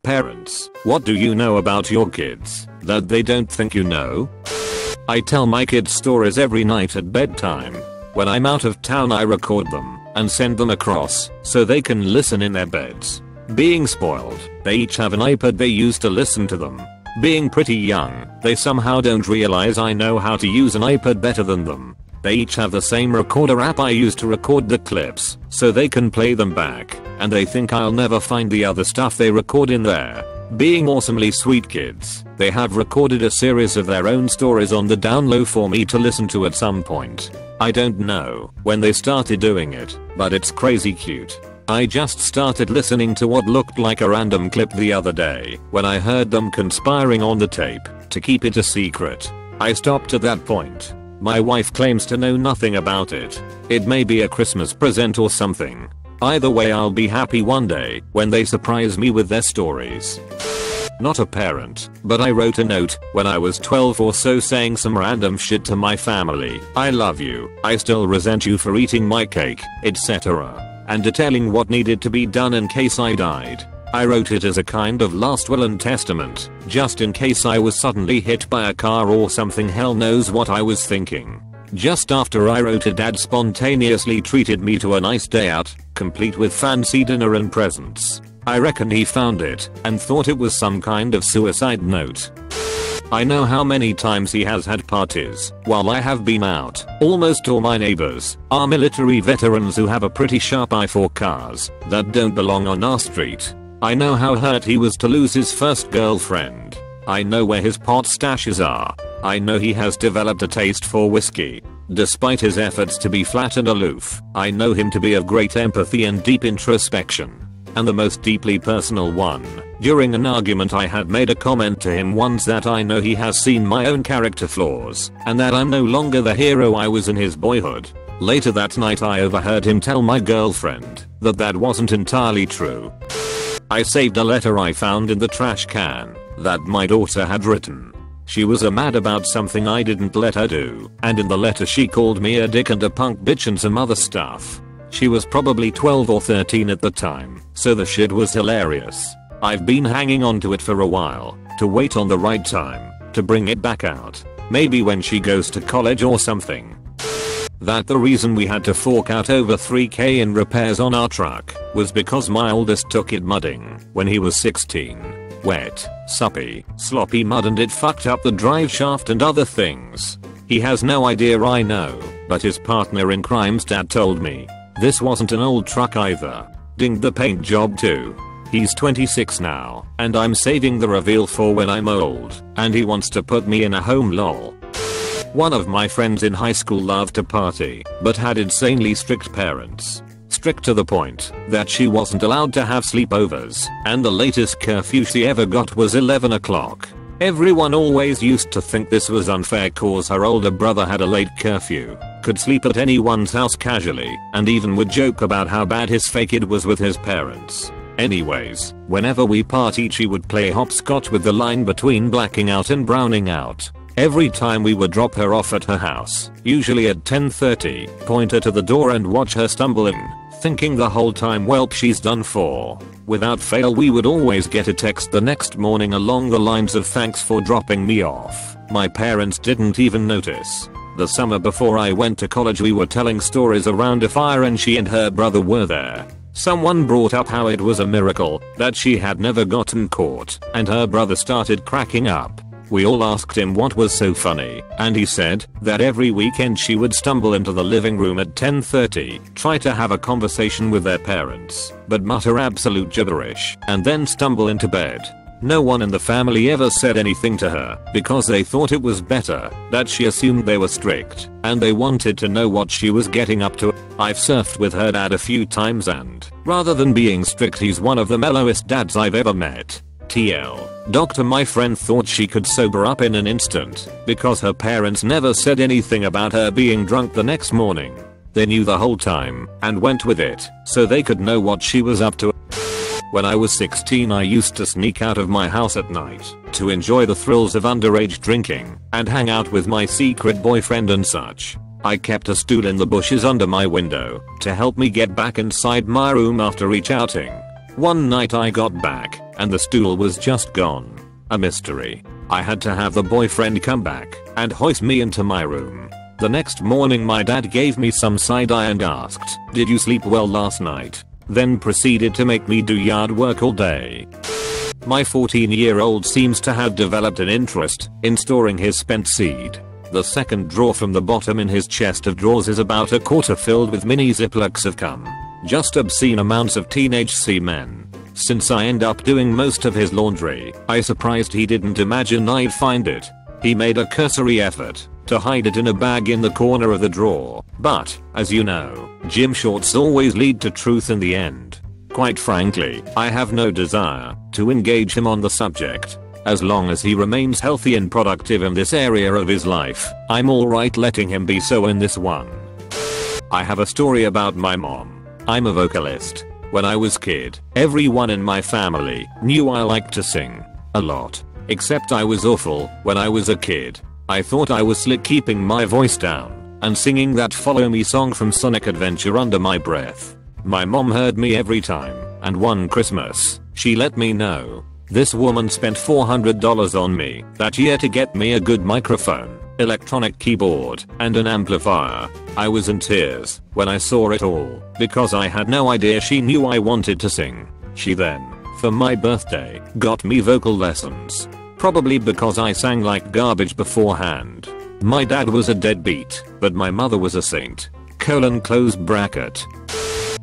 Parents, what do you know about your kids that they don't think you know? I tell my kids stories every night at bedtime. When I'm out of town I record them and send them across so they can listen in their beds. Being spoiled, they each have an iPad they use to listen to them. Being pretty young, they somehow don't realize I know how to use an iPad better than them. They each have the same recorder app I use to record the clips so they can play them back, and they think I'll never find the other stuff they record in there. Being awesomely sweet kids, they have recorded a series of their own stories on the down low for me to listen to at some point. I don't know when they started doing it, but it's crazy cute. I just started listening to what looked like a random clip the other day when I heard them conspiring on the tape to keep it a secret. I stopped at that point. My wife claims to know nothing about it. It may be a Christmas present or something. Either way I'll be happy one day when they surprise me with their stories. Not a parent, but I wrote a note when I was 12 or so saying some random shit to my family. I love you, I still resent you for eating my cake, etc. And detailing what needed to be done in case I died. I wrote it as a kind of last will and testament, just in case I was suddenly hit by a car or something. Hell knows what I was thinking. Just after I wrote it, Dad spontaneously treated me to a nice day out, complete with fancy dinner and presents. I reckon he found it and thought it was some kind of suicide note. I know how many times he has had parties while I have been out. Almost all my neighbors are military veterans who have a pretty sharp eye for cars that don't belong on our street. I know how hurt he was to lose his first girlfriend. I know where his pot stashes are. I know he has developed a taste for whiskey. Despite his efforts to be flat and aloof, I know him to be of great empathy and deep introspection. And the most deeply personal one, during an argument I had made a comment to him once that I know he has seen my own character flaws, and that I'm no longer the hero I was in his boyhood. Later that night I overheard him tell my girlfriend that that wasn't entirely true. I saved a letter I found in the trash can that my daughter had written. She was mad about something I didn't let her do, and in the letter she called me a dick and a punk bitch and some other stuff. She was probably 12 or 13 at the time, so the shit was hilarious. I've been hanging on to it for a while, to wait on the right time, to bring it back out. Maybe when she goes to college or something. That the reason we had to fork out over $3,000 in repairs on our truck was because my oldest took it mudding when he was 16. Wet, suppy, sloppy mud, and it fucked up the drive shaft and other things. He has no idea, I know, but his partner in crime's dad told me. This wasn't an old truck either. Dinged the paint job too. He's 26 now, and I'm saving the reveal for when I'm old, and he wants to put me in a home. Lol. One of my friends in high school loved to party, but had insanely strict parents. Strict to the point that she wasn't allowed to have sleepovers, and the latest curfew she ever got was 11 o'clock. Everyone always used to think this was unfair cause her older brother had a late curfew, could sleep at anyone's house casually, and even would joke about how bad his fake kid was with his parents. Anyways, whenever we partied she would play hopscotch with the line between blacking out and browning out. Every time we would drop her off at her house, usually at 10:30, point her to the door and watch her stumble in, thinking the whole time, welp, she's done for. Without fail we would always get a text the next morning along the lines of thanks for dropping me off. My parents didn't even notice. The summer before I went to college we were telling stories around a fire and she and her brother were there. Someone brought up how it was a miracle that she had never gotten caught, and her brother started cracking up. We all asked him what was so funny, and he said that every weekend she would stumble into the living room at 10:30, try to have a conversation with their parents, but mutter absolute gibberish, and then stumble into bed. No one in the family ever said anything to her because they thought it was better that she assumed they were strict, and they wanted to know what she was getting up to. I've surfed with her dad a few times, and rather than being strict, he's one of the mellowest dads I've ever met. TL. Doctor, my friend thought she could sober up in an instant because her parents never said anything about her being drunk the next morning. They knew the whole time and went with it so they could know what she was up to. When I was 16 I used to sneak out of my house at night to enjoy the thrills of underage drinking and hang out with my secret boyfriend and such. I kept a stool in the bushes under my window to help me get back inside my room after each outing. One night I got back and the stool was just gone. A mystery. I had to have the boyfriend come back and hoist me into my room. The next morning my dad gave me some side eye and asked, "Did you sleep well last night?" Then proceeded to make me do yard work all day. My 14-year-old seems to have developed an interest in storing his spent seed. The second drawer from the bottom in his chest of drawers is about a quarter filled with mini ziplocs of cum. Just obscene amounts of teenage semen. Since I end up doing most of his laundry, I surprised he didn't imagine I'd find it. He made a cursory effort to hide it in a bag in the corner of the drawer, but, as you know, gym shorts always lead to truth in the end. Quite frankly, I have no desire to engage him on the subject. As long as he remains healthy and productive in this area of his life, I'm alright letting him be so in this one. I have a story about my mom. I'm a vocalist. When I was kid, everyone in my family knew I liked to sing a lot. Except I was awful when I was a kid. I thought I was slick keeping my voice down and singing that Follow Me song from Sonic Adventure under my breath. My mom heard me every time, and one Christmas, she let me know. This woman spent $400 on me that year to get me a good microphone, electronic keyboard, and an amplifier. I was in tears when I saw it all, because I had no idea she knew I wanted to sing. She then, for my birthday, got me vocal lessons. Probably because I sang like garbage beforehand. My dad was a deadbeat, but my mother was a saint. Close bracket.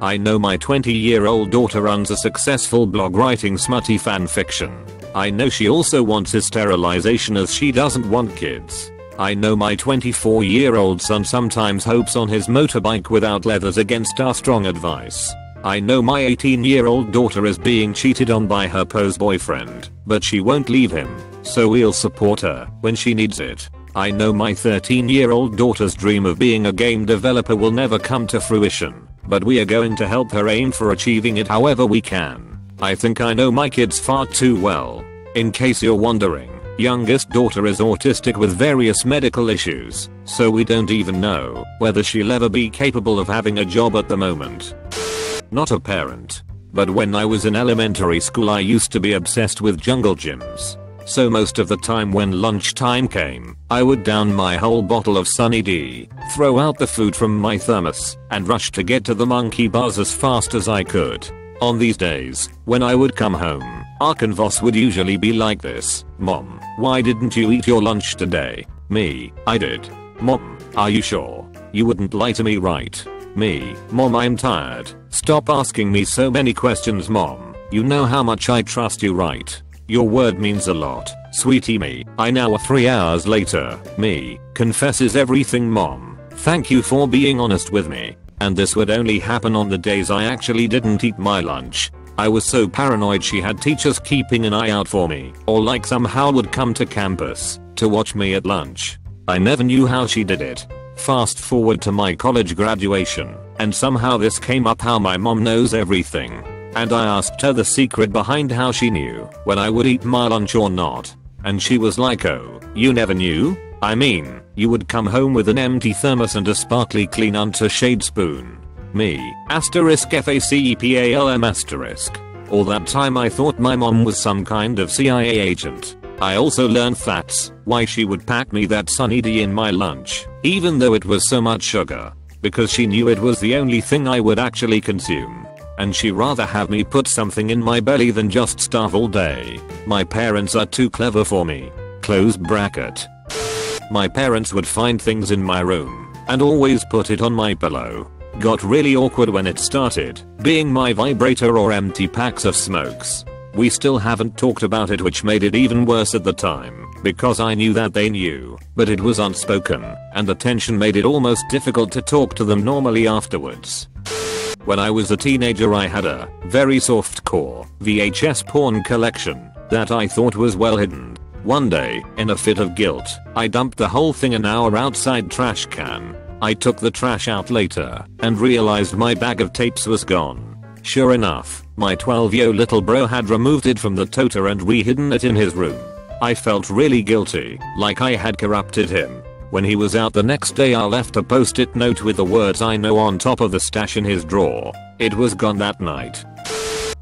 I know my 20-year-old daughter runs a successful blog writing smutty fanfiction. I know she also wants his sterilization as she doesn't want kids. I know my 24-year-old son sometimes hopes on his motorbike without leathers against our strong advice. I know my 18-year-old daughter is being cheated on by her pose boyfriend, but she won't leave him, so we'll support her when she needs it. I know my 13-year-old daughter's dream of being a game developer will never come to fruition, but we are going to help her aim for achieving it however we can. I think I know my kids far too well. In case you're wondering, youngest daughter is autistic with various medical issues, so we don't even know whether she'll ever be capable of having a job at the moment. Not a parent, but when I was in elementary school I used to be obsessed with jungle gyms. So most of the time when lunchtime came, I would down my whole bottle of Sunny D, throw out the food from my thermos, and rush to get to the monkey bars as fast as I could. On these days, when I would come home, our converse would usually be like this: "Mom, why didn't you eat your lunch today?" Me: "I did." "Mom, are you sure? You wouldn't lie to me, right?" Me: "Mom, I'm tired. Stop asking me so many questions, Mom. You know how much I trust you, right? Your word means a lot, sweetie." Me: "I know." 3 hours later, me confesses everything. "Mom, thank you for being honest with me." And this would only happen on the days I actually didn't eat my lunch. I was so paranoid she had teachers keeping an eye out for me, or like somehow would come to campus to watch me at lunch. I never knew how she did it. Fast forward to my college graduation, and somehow this came up how my mom knows everything. And I asked her the secret behind how she knew when I would eat my lunch or not. And she was like, "Oh, you never knew? I mean, you would come home with an empty thermos and a sparkly clean unto-shade spoon." Me: *FACEPALM*. All that time I thought my mom was some kind of CIA agent. I also learned that's why she would pack me that Sunny D in my lunch, even though it was so much sugar, because she knew it was the only thing I would actually consume. And she rather have me put something in my belly than just starve all day. My parents are too clever for me. Close bracket. My parents would find things in my room and always put it on my pillow. Got really awkward when it started being my vibrator or empty packs of smokes. We still haven't talked about it, which made it even worse at the time, because I knew that they knew, but it was unspoken, and the tension made it almost difficult to talk to them normally afterwards. When I was a teenager I had a very softcore VHS porn collection that I thought was well hidden. One day, in a fit of guilt, I dumped the whole thing in our outside trash can. I took the trash out later and realized my bag of tapes was gone. Sure enough, my 12-year-old little bro had removed it from the toter and re-hidden it in his room. I felt really guilty, like I had corrupted him. When he was out the next day I left a post-it note with the words "I know" on top of the stash in his drawer. It was gone that night.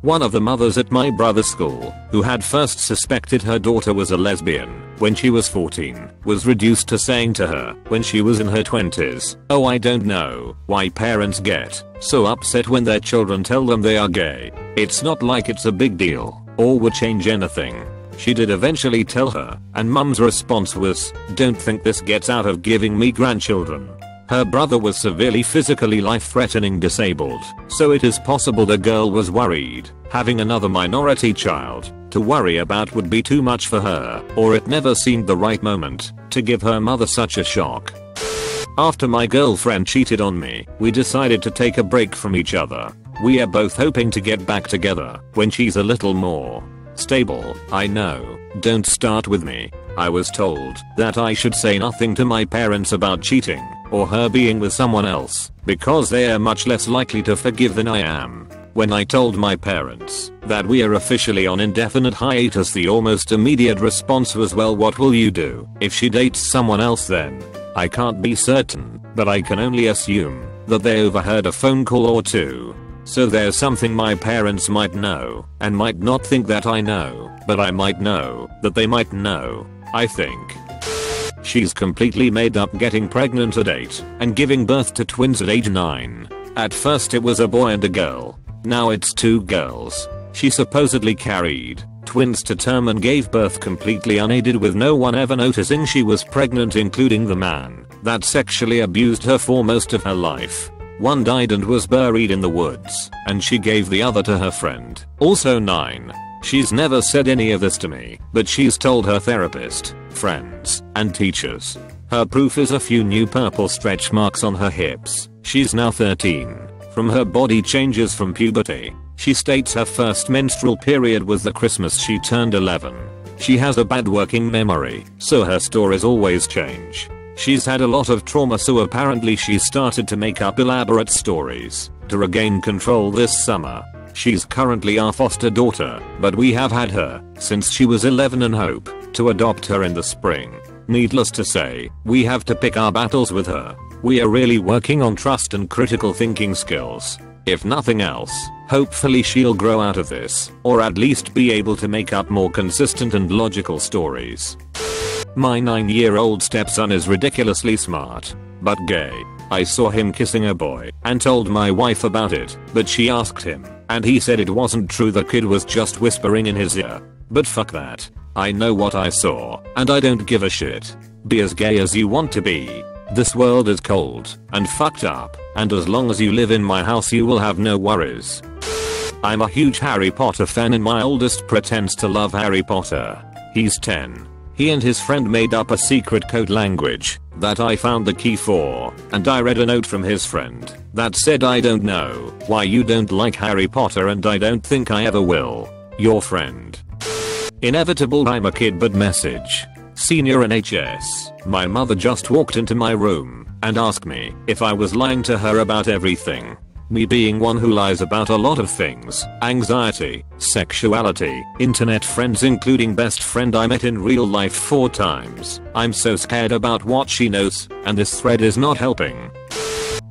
One of the mothers at my brother's school, who had first suspected her daughter was a lesbian when she was 14, was reduced to saying to her when she was in her 20s, "Oh, I don't know why parents get so upset when their children tell them they are gay. It's not like it's a big deal or would change anything." She did eventually tell her, and mum's response was, "Don't think this gets out of giving me grandchildren." Her brother was severely physically life-threatening disabled, so it is possible the girl was worried having another minority child to worry about would be too much for her, or it never seemed the right moment to give her mother such a shock. After my girlfriend cheated on me, we decided to take a break from each other. We are both hoping to get back together when she's a little more stable. I know, don't start with me. I was told that I should say nothing to my parents about cheating or her being with someone else because they are much less likely to forgive than I am. When I told my parents that we are officially on indefinite hiatus, the almost immediate response was, "Well, what will you do if she dates someone else then?" I can't be certain, but I can only assume that they overheard a phone call or two. So there's something my parents might know and might not think that I know, but I might know that they might know. I think she's completely made up getting pregnant at 8 and giving birth to twins at age 9. At first it was a boy and a girl. Now it's 2 girls. She supposedly carried twins to term and gave birth completely unaided with no one ever noticing she was pregnant, including the man that sexually abused her for most of her life. One died and was buried in the woods, and she gave the other to her friend, also 9. She's never said any of this to me, but she's told her therapist, friends, and teachers. Her proof is a few new purple stretch marks on her hips. She's now 13. From her body changes from puberty. She states her first menstrual period was the Christmas she turned 11. She has a bad working memory, so her stories always change. She's had a lot of trauma, so apparently she started to make up elaborate stories to regain control this summer. She's currently our foster daughter, but we have had her since she was 11 and hope to adopt her in the spring. Needless to say, we have to pick our battles with her. We are really working on trust and critical thinking skills. If nothing else, hopefully she'll grow out of this, or at least be able to make up more consistent and logical stories. My 9-year-old stepson is ridiculously smart, but gay. I saw him kissing a boy and told my wife about it, but she asked him, and he said it wasn't true, the kid was just whispering in his ear. But fuck that. I know what I saw, and I don't give a shit. Be as gay as you want to be. This world is cold and fucked up, and as long as you live in my house you will have no worries. I'm a huge Harry Potter fan and my oldest pretends to love Harry Potter. He's 10. He and his friend made up a secret code language that I found the key for, and I read a note from his friend that said, "I don't know why you don't like Harry Potter and I don't think I ever will. Your friend." Inevitable I'm a kid but message. Senior NHS. My mother just walked into my room and asked me if I was lying to her about everything. Me being one who lies about a lot of things, anxiety, sexuality, internet friends including best friend I met in real life 4 times. I'm so scared about what she knows, and this thread is not helping.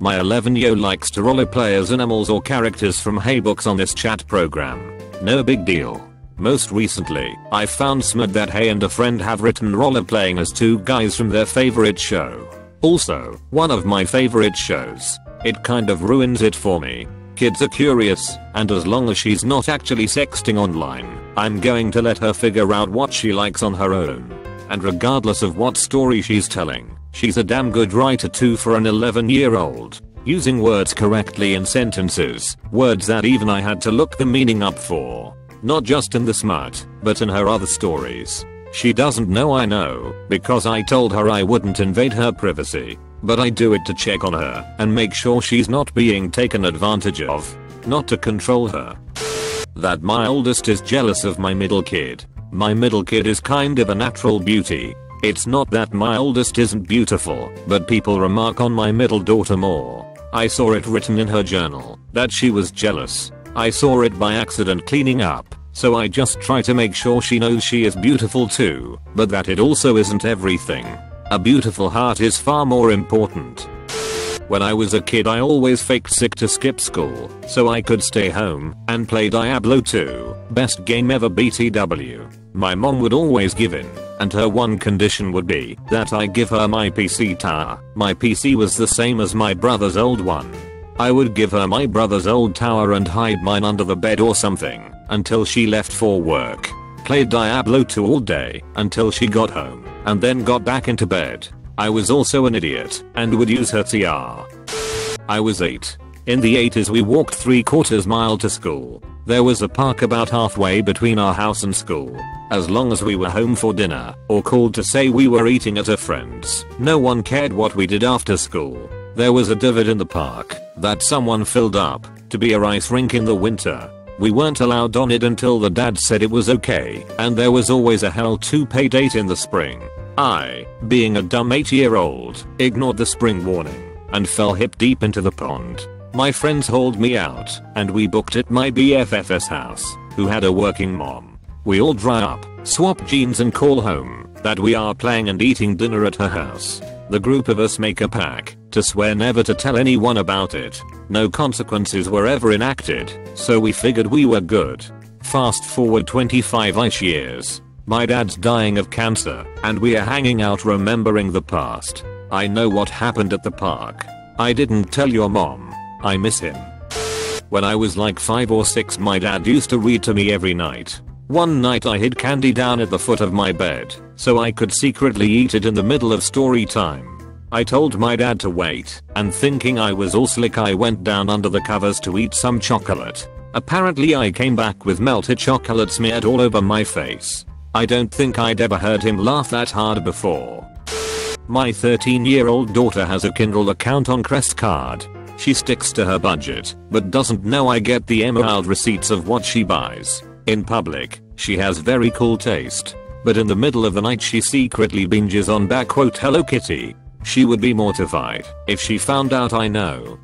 My 11-year-old likes to roleplay as animals or characters from Hey Books on this chat program. No big deal. Most recently, I found Smud that Hey and a friend have written roleplaying as 2 guys from their favorite show. Also, one of my favorite shows. It kind of ruins it for me. Kids are curious, and as long as she's not actually sexting online, I'm going to let her figure out what she likes on her own. And regardless of what story she's telling, she's a damn good writer too for an 11-year-old. Using words correctly in sentences, words that even I had to look the meaning up for. Not just in the smut, but in her other stories. She doesn't know I know, because I told her I wouldn't invade her privacy. But I do it to check on her and make sure she's not being taken advantage of. Not to control her. That my oldest is jealous of my middle kid. My middle kid is kind of a natural beauty. It's not that my oldest isn't beautiful, but people remark on my middle daughter more. I saw it written in her journal that she was jealous. I saw it by accident cleaning up, so I just try to make sure she knows she is beautiful too, but that it also isn't everything. A beautiful heart is far more important. When I was a kid I always faked sick to skip school so I could stay home and play Diablo 2. Best game ever BTW. My mom would always give in, and her one condition would be that I give her my PC tower. My PC was the same as my brother's old one. I would give her my brother's old tower and hide mine under the bed or something until she left for work. Played Diablo 2 all day until she got home and then got back into bed. I was also an idiot and would use her TR. I was 8. In the 80s we walked 3/4 mile to school. There was a park about halfway between our house and school. As long as we were home for dinner or called to say we were eating at a friend's, no one cared what we did after school. There was a divot in the park that someone filled up to be a ice rink in the winter. We weren't allowed on it until the dad said it was okay, and there was always a hell to pay date in the spring. I, being a dumb 8-year-old, ignored the spring warning and fell hip deep into the pond. My friends hauled me out and we booked at my BFF's house, who had a working mom. We all dry up, swap jeans and call home that we are playing and eating dinner at her house. The group of us make a pact to swear never to tell anyone about it. No consequences were ever enacted, so we figured we were good. Fast forward 25-ish years. My dad's dying of cancer, and we are hanging out remembering the past. I know what happened at the park. I didn't tell your mom. I miss him. When I was like 5 or 6 my dad used to read to me every night. One night I hid candy down at the foot of my bed so I could secretly eat it in the middle of story time. I told my dad to wait, and thinking I was all slick I went down under the covers to eat some chocolate. Apparently I came back with melted chocolate smeared all over my face. I don't think I'd ever heard him laugh that hard before. My 13-year-old daughter has a Kindle account on Crestcard. She sticks to her budget, but doesn't know I get the emerald receipts of what she buys. In public, she has very cool taste, but in the middle of the night she secretly binges on .. Hello Kitty. She would be mortified if she found out I know.